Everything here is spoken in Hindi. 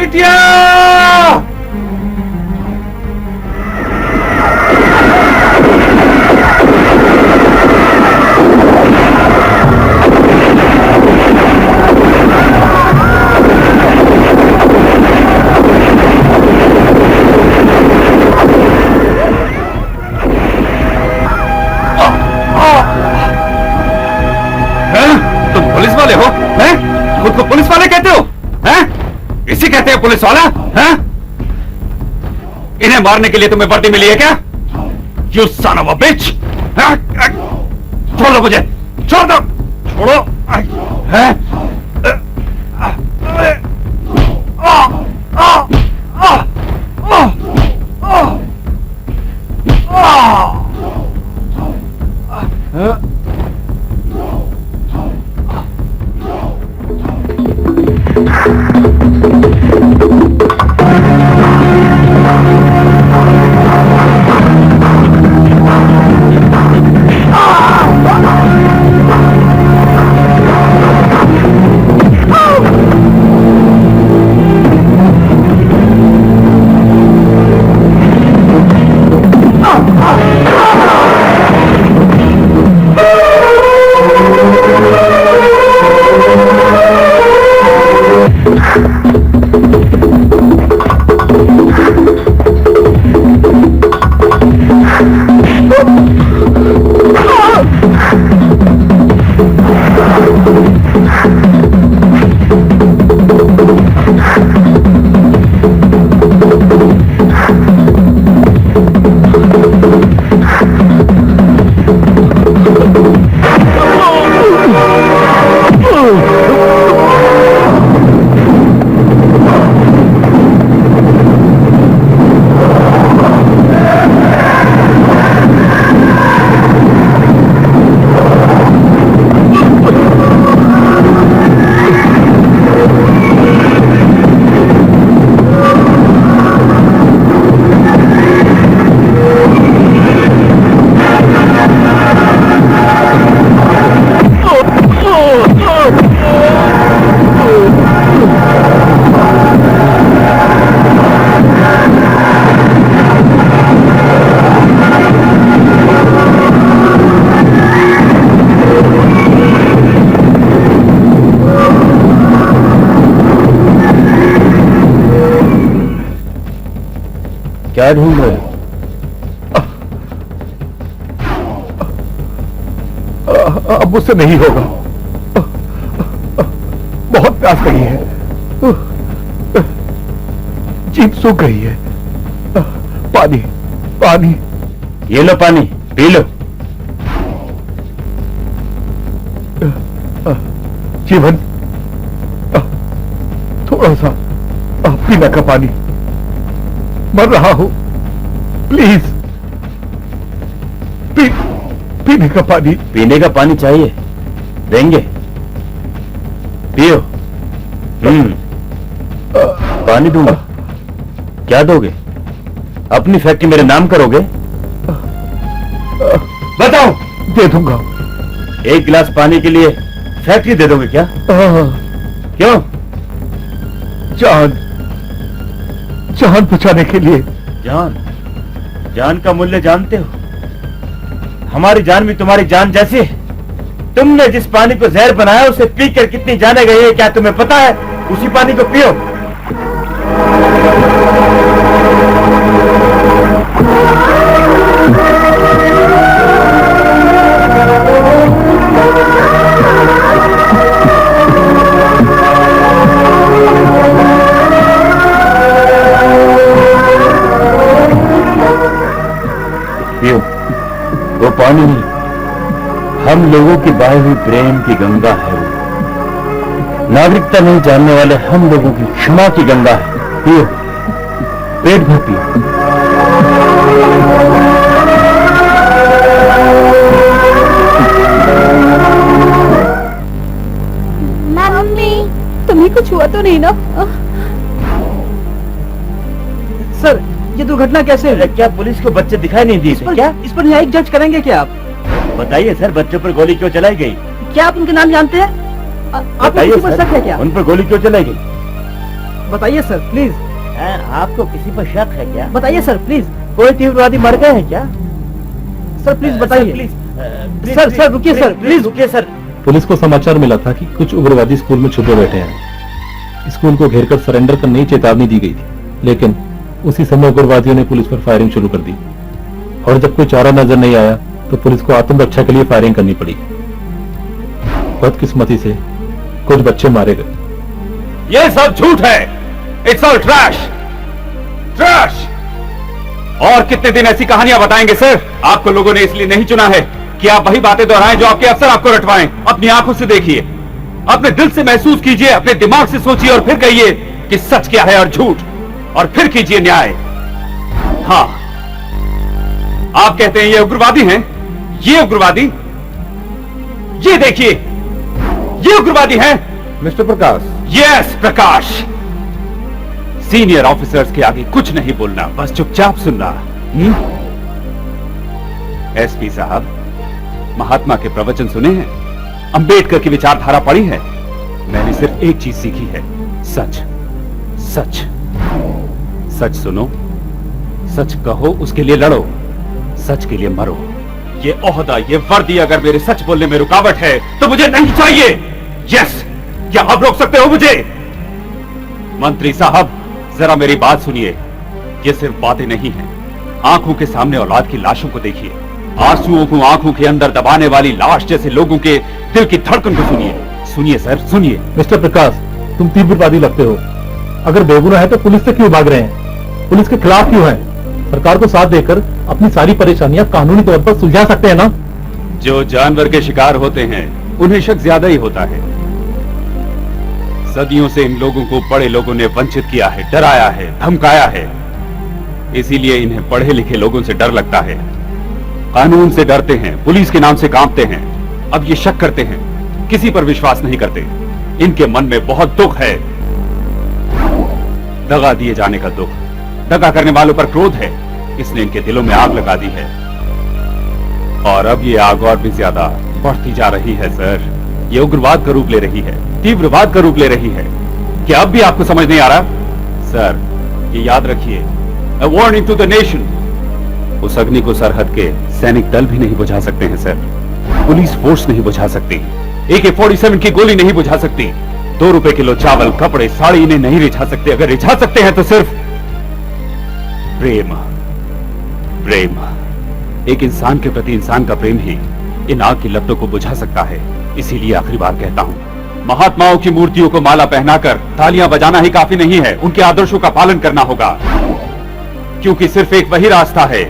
बिटिया। तुम पुलिस वाले हो? हैं? खुद को पुलिस वाले कहते हो? हैं? इसी कहते हैं पुलिस वाला? हैं? इन्हें मारने के लिए तुम्हें वर्दी मिली है क्या? You son of a bitch! छोड़ दो मुझे, छोड़ दो, छोड़ो। हैं? क्या ढूंढ रहे हो? अब मुझसे नहीं होगा। बहुत प्यास लगी है। जीभ सूख गई है। पानी, पानी। ये लो पानी, पी लो। जीवन, थोड़ा सा पीने का पानी। मर रहा हूं, प्लीज। पीने का पानी। पीने का पानी चाहिए, देंगे, पियो। पानी दूंगा। क्या दोगे? अपनी फैक्ट्री मेरे नाम करोगे? बताओ। दे दूंगा। एक गिलास पानी के लिए फैक्ट्री दे दोगे क्या? क्यों? जान बचाने के लिए। जान का मूल्य जानते हो? हमारी जान भी तुम्हारी जान जैसी है। तुमने जिस पानी को जहर बनाया उसे पीकर कितनी जाने गई है क्या तुम्हें पता है? उसी पानी को पियो। पियो। वो पानी नहीं, हम लोगों की बहाई हुई प्रेम की गंगा है वो। नागरिकता नहीं जानने वाले हम लोगों की क्षमा की गंगा है। पियो, पेट भर पियो। मम्मी, तुम्हें कुछ हुआ तो नहीं ना? सर, ये दुर्घटना कैसे है? क्या पुलिस को बच्चे दिखाई नहीं दिए थे क्या? इस पर न्यायिक जांच करेंगे क्या आप? बताइए सर, बच्चों पर गोली क्यों चलाई गई? क्या आप उनके नाम जानते हैं? आपको बताइए किसी पर सर, शक है क्या? उन पर गोली क्यों चलाई गई? बताइए सर प्लीज, आपको किसी पर शक है क्या? बताइए सर प्लीज, कोई तीव्रवादी मर गए हैं क्या? सर प्लीज बताइए। सर रुकिए सर, प्लीज रुकिए सर। पुलिस को समाचार मिला था कि कुछ उग्रवादी स्कूल में छुपे बैठे हैं। स्कूल को घेरकर सरेंडर करने की चेतावनी दी गई थी, लेकिन उसी समय उग्रवादियों ने पुलिस पर फायरिंग शुरू कर दी और जब कोई चारा नजर नहीं आया तो पुलिस को आत्मरक्षा के लिए फायरिंग करनी पड़ी। बदकिस्मती से कुछ बच्चे मारे गए। ये सब झूठ है। It's all trash, trash. और कितने दिन ऐसी कहानियां बताएंगे सर? आपको लोगों ने इसलिए नहीं चुना है कि आप वही बातें दोहराएं जो आपके अफसर आपको रटवाएं। अपनी आंखों से देखिए, अपने दिल से महसूस कीजिए, अपने दिमाग से सोचिए और फिर कहिए कि सच क्या है और झूठ, और फिर कीजिए न्याय। हाँ, आप कहते हैं ये उग्रवादी हैं, ये उग्रवादी, ये देखिए, ये उग्रवादी हैं। मिस्टर प्रकाश, यस प्रकाश। सीनियर ऑफिसर्स के आगे कुछ नहीं बोलना, बस चुपचाप सुनना। एसपी साहब, महात्मा के प्रवचन सुने हैं, अंबेडकर की विचारधारा पढ़ी है। मैंने सिर्फ एक चीज सीखी है, सच। सच सच सुनो, सच कहो, उसके लिए लड़ो, सच के लिए मरो। ये ओहदा, ये वर्दी अगर मेरे सच बोलने में रुकावट है तो मुझे नहीं चाहिए। यस, क्या आप रोक सकते हो मुझे? मंत्री साहब, जरा मेरी बात सुनिए। ये सिर्फ बातें नहीं हैं। आंखों के सामने औलाद की लाशों को देखिए, आंसुओं को आंखों के अंदर दबाने वाली लाश जैसे लोगों के दिल की धड़कन को सुनिए। सुनिए सर, सुनिए। मिस्टर प्रकाश, तुम तीव्रवादी लगते हो। अगर बेगुनाह है तो पुलिस से क्यों भाग रहे हैं? पुलिस के खिलाफ क्यों हैं? सरकार को साथ देकर अपनी सारी परेशानियां कानूनी तौर पर सुलझा सकते हैं ना? जो जानवर के शिकार होते हैं उन्हें शक ज्यादा ही होता है। सदियों से इन लोगों को बड़े लोगों ने वंचित किया है, डराया है, धमकाया है। इसीलिए इन्हें पढ़े लिखे लोगों से डर लगता है, कानून से डरते हैं, पुलिस के नाम से कांपते हैं। अब ये शक करते हैं, किसी पर विश्वास नहीं करते। इनके मन में बहुत दुख है, दगा दिए जाने का दुख, दगा करने वालों पर क्रोध है। इसने इनके दिलों में आग लगा दी है और अब ये आग और भी ज्यादा बढ़ती जा रही है सर। ये उग्रवाद का रूप ले रही है, तीव्रवाद का रूप ले रही है। क्या अब भी आपको समझ नहीं आ रहा? सर, ये याद रखिए, a warning to the nation. उस अग्नि को सरहद के सैनिक दल भी नहीं बुझा सकते हैं सर, पुलिस फोर्स नहीं बुझा सकती, AK-47 की गोली नहीं बुझा सकती, 2 रुपए किलो चावल, कपड़े, साड़ी इन्हें नहीं रिझा सकते। अगर रिझा सकते हैं तो सिर्फ प्रेम। प्रेम, एक इंसान के प्रति इंसान का प्रेम ही इन आग की लपटों को बुझा सकता है। इसीलिए आखिरी बार कहता हूं, महात्माओं की मूर्तियों को माला पहनाकर तालियां बजाना ही काफी नहीं है, उनके आदर्शों का पालन करना होगा। क्योंकि सिर्फ एक वही रास्ता है